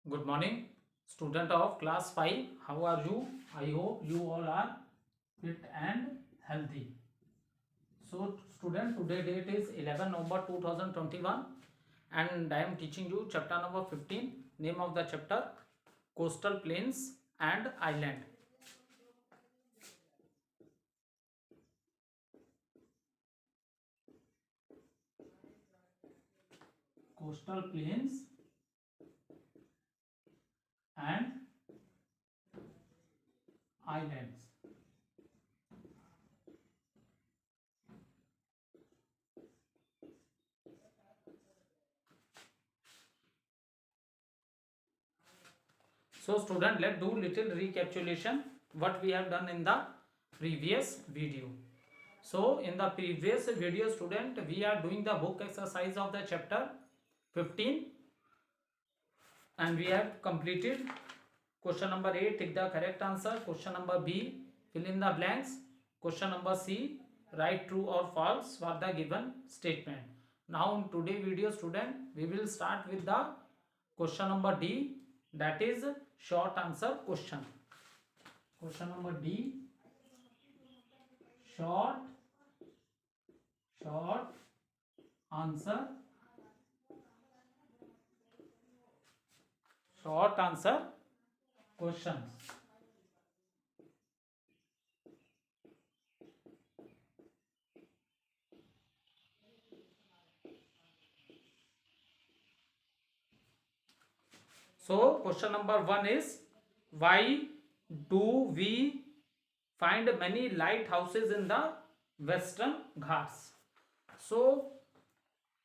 Good morning, student of class 5. How are you? I hope you all are fit and healthy. So, student, today date is 11 November 2021 and I am teaching you chapter number 15. Name of the chapter Coastal Plains and Island. Coastal Plains and Islands. So student, let's do little recapitulation what we have done in the previous video. So in the previous video, student, we are doing the book exercise of the chapter 15 and we have completed question number A, take the correct answer. Question number B, fill in the blanks. Question number C, write true or false for the given statement. Now in today's video, student, we will start with the question number D, that is short answer question. Question number D, short answer questions. So question number 1 is, why do we find many lighthouses in the Western Ghats? So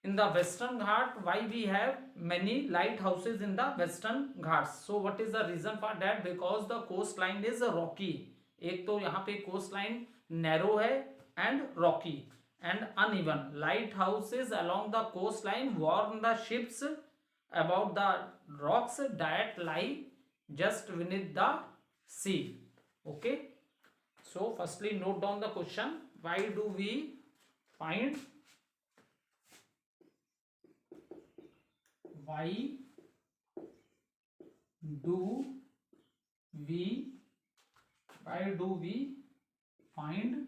in the Western Ghat, why we have many lighthouses in the Western Ghats? So what is the reason for that? Because the coastline is rocky. एक तो यहाँ पे coastline narrow है and rocky and uneven. Lighthouses along the coastline warn the ships about the rocks that lie just beneath the sea. Okay. So firstly note down the question. Why do we find why do we find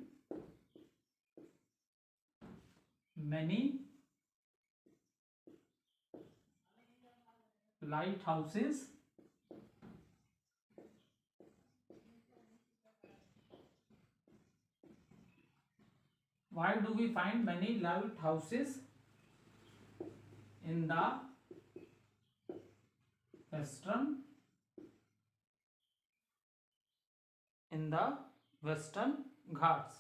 many lighthouses in the Western Ghats?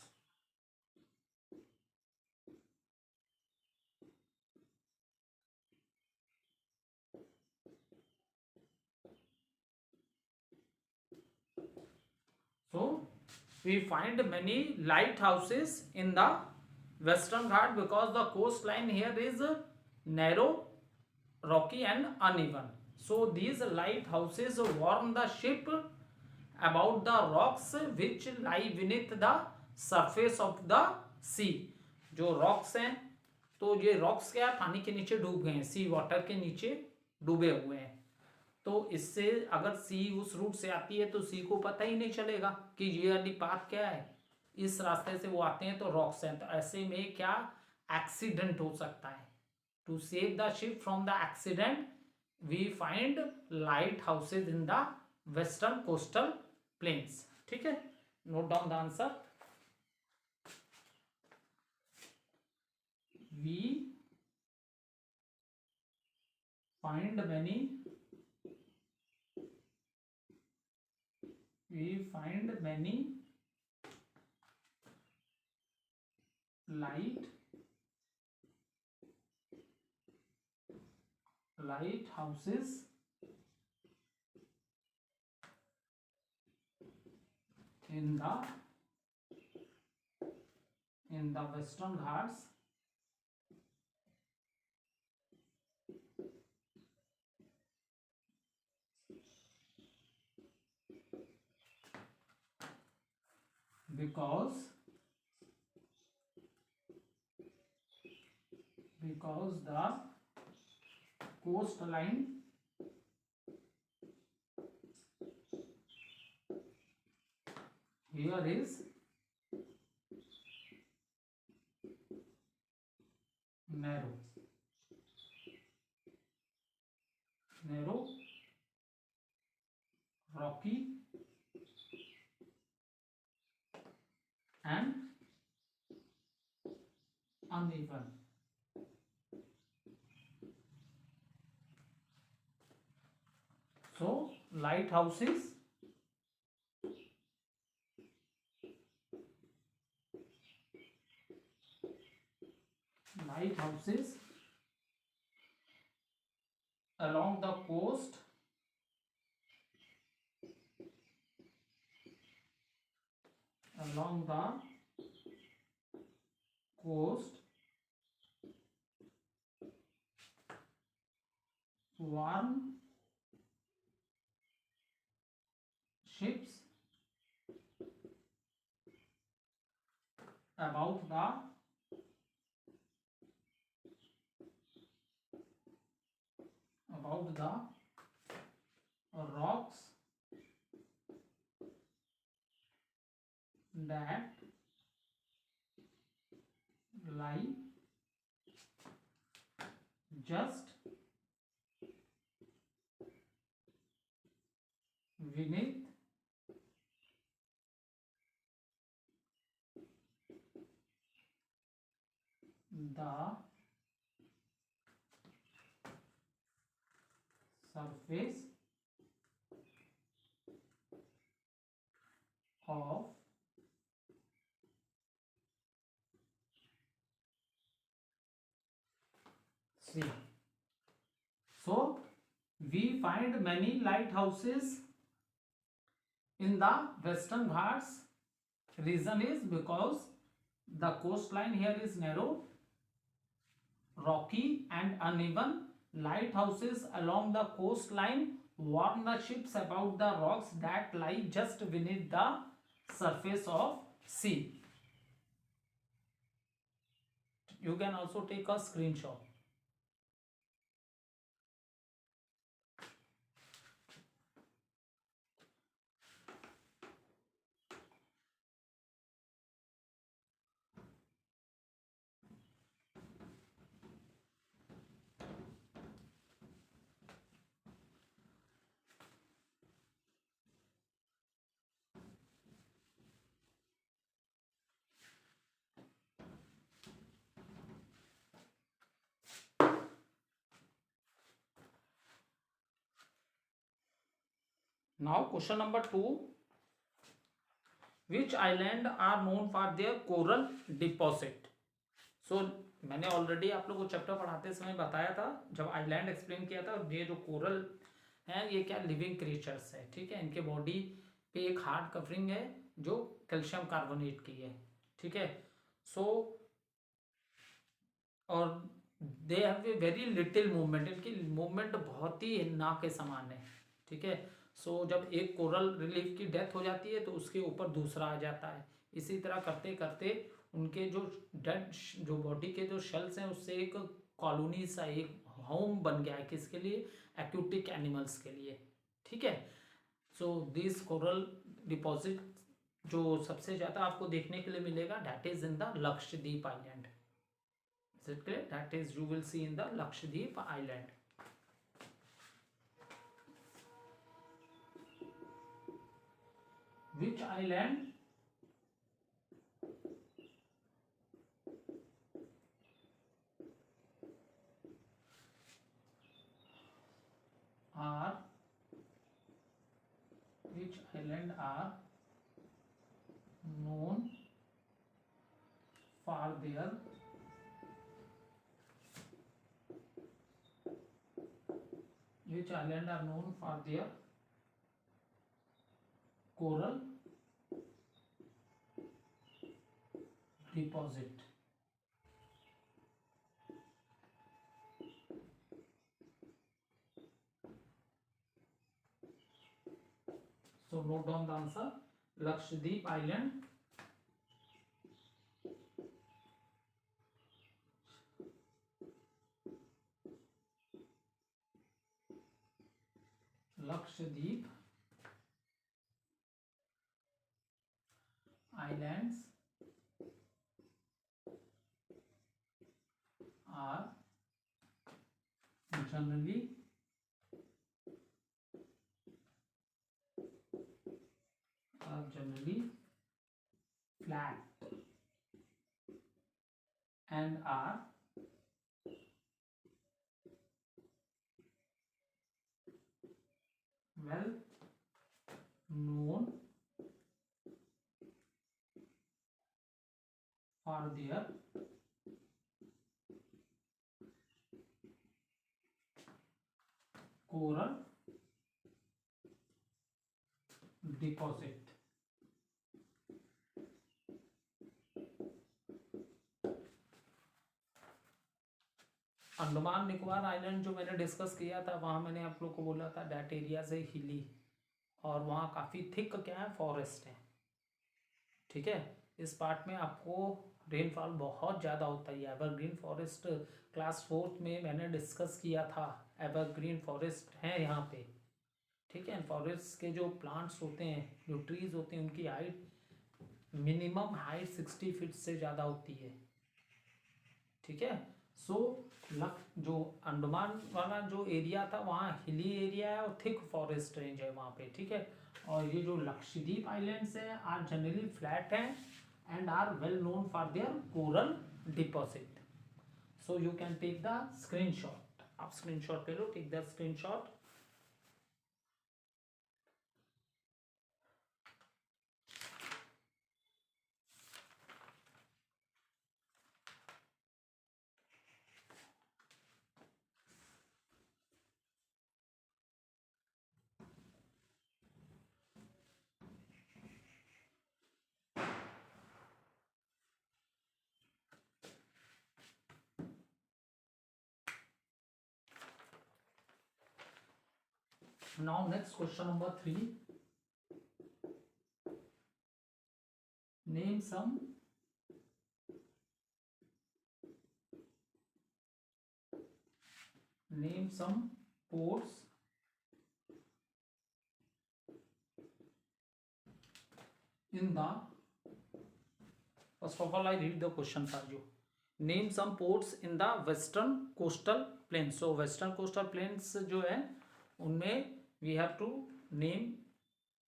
So we find many lighthouses in the Western Ghat because the coastline here is narrow, rocky and uneven. So these lighthouses warn the ship about the rocks which lie beneath the surface of the sea. जो rocks हैं, तो ये rocks क्या है, पानी के नीचे डूब गए हैं, सी वाटर के नीचे डूबे हुए हैं. तो इससे अगर सी उस रूट से आती है तो सी को पता ही नहीं चलेगा कि ये वाली पाथ क्या है, इस रास्ते से वो आते हैं तो रॉक्स हैं. तो ऐसे में क्या एक्सीडेंट हो सकता है. To save the ship from the accident we find lighthouses in the western coastal plains. ठीक है, नोट डाउन द आंसर. वी find many lighthouses in the Western Ghats because the coastline here is narrow, narrow, rocky and uneven. So lighthouses along the coast along the coast warn ships about the rocks that lie just beneath the surface of sea. So we find many lighthouses in the Western Ghats region is because the coastline here is narrow, rocky and uneven. Lighthouses along the coastline warn the ships about the rocks that lie just beneath the surface of sea. You can also take a screenshot. Now question number 2. Which island are known for their coral deposit? So मैंने already आप लोग को chapter पढ़ाते समय बताया था, जब island explain किया था, ये जो कोरल है ये क्या लिविंग क्रिएचर्स है, ठीक है। इनके बॉडी पे एक हार्ड कवरिंग है जो कैल्शियम कार्बोनेट की है, ठीक है। सो और they have a very little movement, इनकी मूवमेंट बहुत ही ना के समान है, ठीक है। सो जब एक कोरल रिलीफ की डेथ हो जाती है तो उसके ऊपर दूसरा आ जाता है। इसी तरह करते करते उनके जो डेड जो बॉडी के जो शेल्स हैं उससे एक कॉलोनी सा एक होम बन गया है, किसके लिए? एक्यूटिक एनिमल्स के लिए, ठीक है। सो दिस कोरल डिपॉजिट जो सबसे ज़्यादा आपको देखने के लिए मिलेगा that is in the Lakshadweep island. That is you will see in the Lakshadweep island. Which island are known for their coral deposit? So note down the answer. Lakshadweep Island. Lakshadweep islands are generally flat and are well known for their coral deposit. Andaman Nicobar island जो मैंने discuss किया था, वहाँ मैंने आप लोग को बोला था दैट एरिया से हिली, और वहाँ काफ़ी थिक क्या है, फॉरेस्ट है। ठीक है, इस पार्ट में आपको रेनफॉल बहुत ज़्यादा होता है। एवरग्रीन फॉरेस्ट क्लास 4 में मैंने डिस्कस किया था, एवरग्रीन फॉरेस्ट है यहाँ पे। ठीक है, फॉरेस्ट के जो प्लांट्स होते हैं, जो ट्रीज होते हैं, उनकी हाइट मिनिमम हाइट 60 फीट से ज़्यादा होती है। ठीक है, जो अंडमान वाला जो एरिया था, वहाँ हिली एरिया है और थिक फॉरेस्ट रेंज है वहाँ पे। ठीक है, और ये जो लक्षद्वीप आइलैंड्स हैं आर जनरली फ्लैट हैं and are well known for their coral deposit. So you can take the screenshot. आप स्क्रीनशॉट ले लो, take the screenshot. Now next question number 3. Name some ports in the, first of all I read the question for you. Name some ports in the western coastal plains. So western coastal plains जो है उनमें we have to name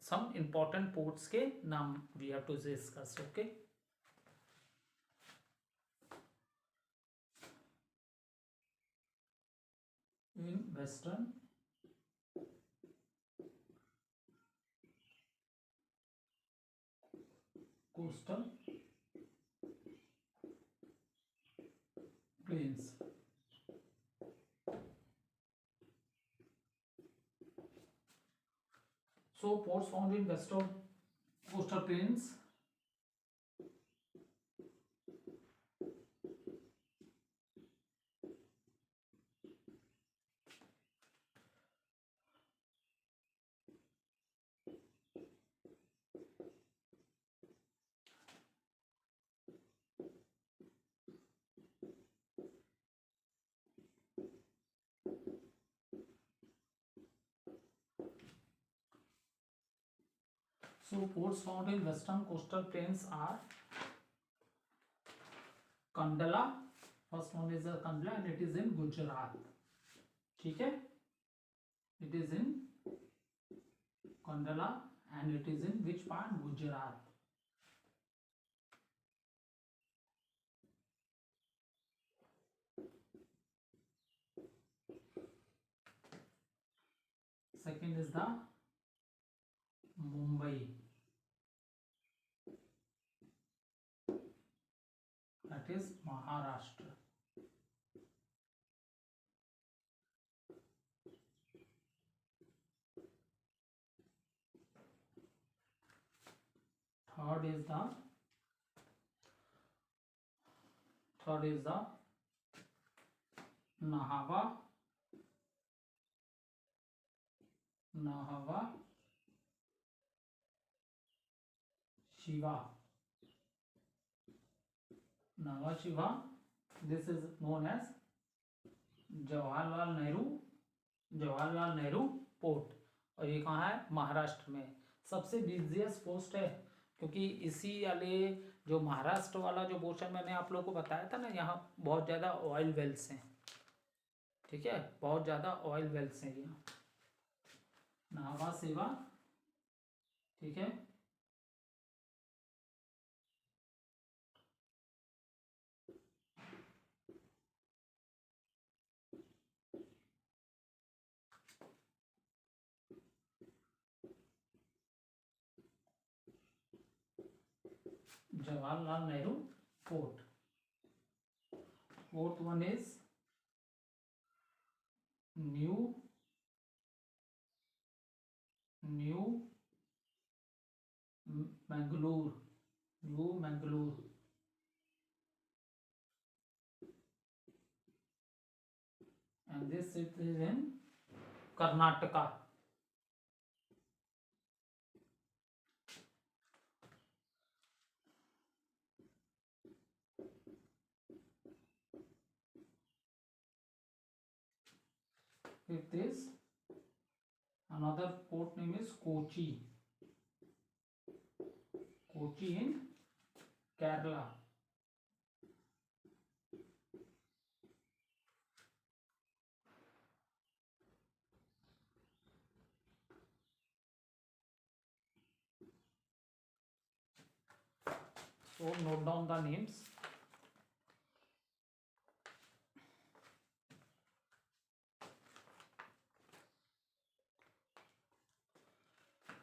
some important ports के नाम we have to discuss. Okay, in western coastal plains. So ports found in western coastal plains. So ports found in western coastal plains are Kandala. First one is Kandla and it is in Gujarat. ठीक है, it is in Kandala and it is in which part? Gujarat. Second is the Mumbai, that is Maharashtra. Third is the Nahava Shiva. Nava Shiva. This is known as Jawaharlal Nehru port, और ये कहाँ है? महाराष्ट्र में। सबसे busiest post है क्योंकि इसी वाले जो महाराष्ट्र वाला जो पोर्शन मैंने आप लोगों को बताया था ना, यहाँ बहुत ज़्यादा ऑयल वेल्स हैं, ठीक है, बहुत ज़्यादा ऑयल वेल्स हैं यहाँ। नावा सेवा, ठीक है, Jawaharlal Nehru port. Fourth one is new new Mangalore, new Mangalore, and this it is in Karnataka. Fifth is another port name is Kochi, Kochi in Kerala. So note down the names.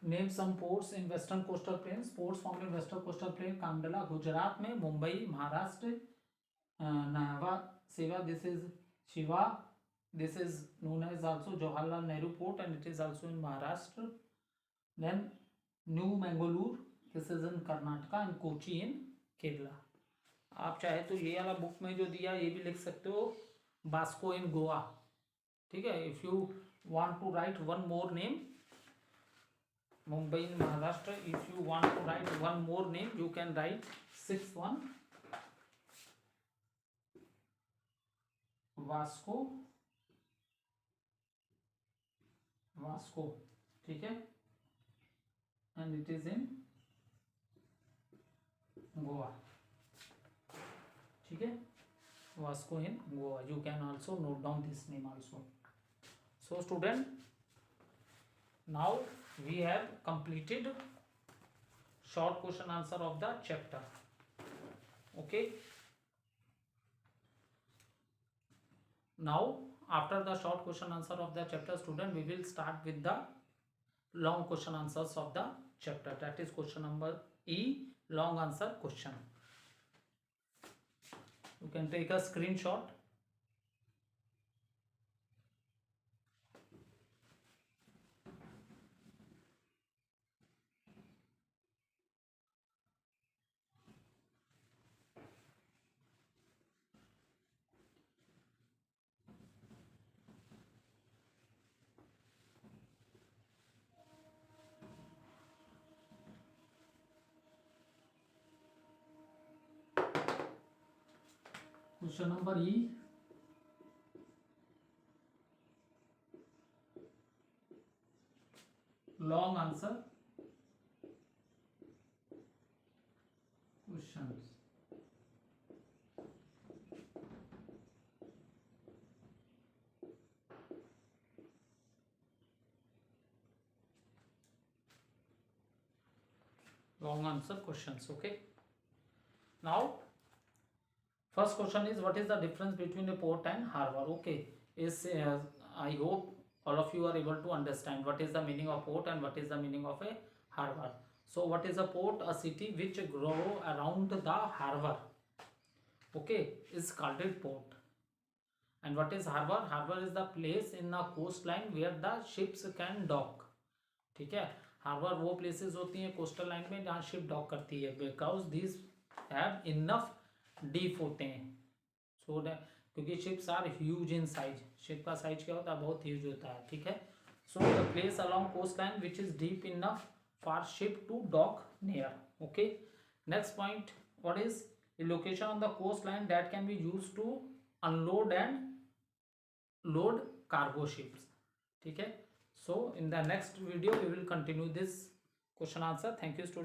Name some ports in western coastal plains. Ports found in western coastal plain: Kandla Gujarat में, मुंबई महाराष्ट्र, नावा सेवा, this is Shiva, this is known as also Jawaharlal Nehru Port and it is also in Maharashtra. Then New Mangalore, this is in Karnataka and Kochi in Kerala. आप चाहे तो ये वाला book में जो दिया ये भी लिख सकते हो, बास्को इन गोवा, ठीक है। If you want to write one more name, Mumbai in Maharashtra, if you want to write one more name you can write sixth one, Vasco, ठीक है, and it is in Goa, ठीक है, Vasco in Goa. You can also note down this name also. So student, now we have completed short question answer of the chapter. Okay, now after the short question answer of the chapter, student, we will start with the long question answers of the chapter. That is question number E, long answer question. You can take a screenshot. Question number E, long answer questions. Long answer questions. Okay, now first question is, what is the difference between a port and harbor? Okay, is I hope all of you are able to understand what is the meaning of port and what is the meaning of a harbor. So what is a port? A city which grow around the harbor, okay, is called a port. And what is harbor? Harbor is the place in the coastline where the ships can dock, ठीक है। Harbour वो places होती हैं coastal line में जहाँ ship dock करती है, because this have enough deep होते हैं, सो क्योंकि ships are huge in size, ship का साइज क्या होता है, बहुत ह्यूज होता है, ठीक है। So the place along coast line which is deep enough for ship to dock near, okay. Next point, what is location on the coast line that can be use to unload and load cargo ships, ठीक है। So in the next video we will continue this question answer. Thank you students.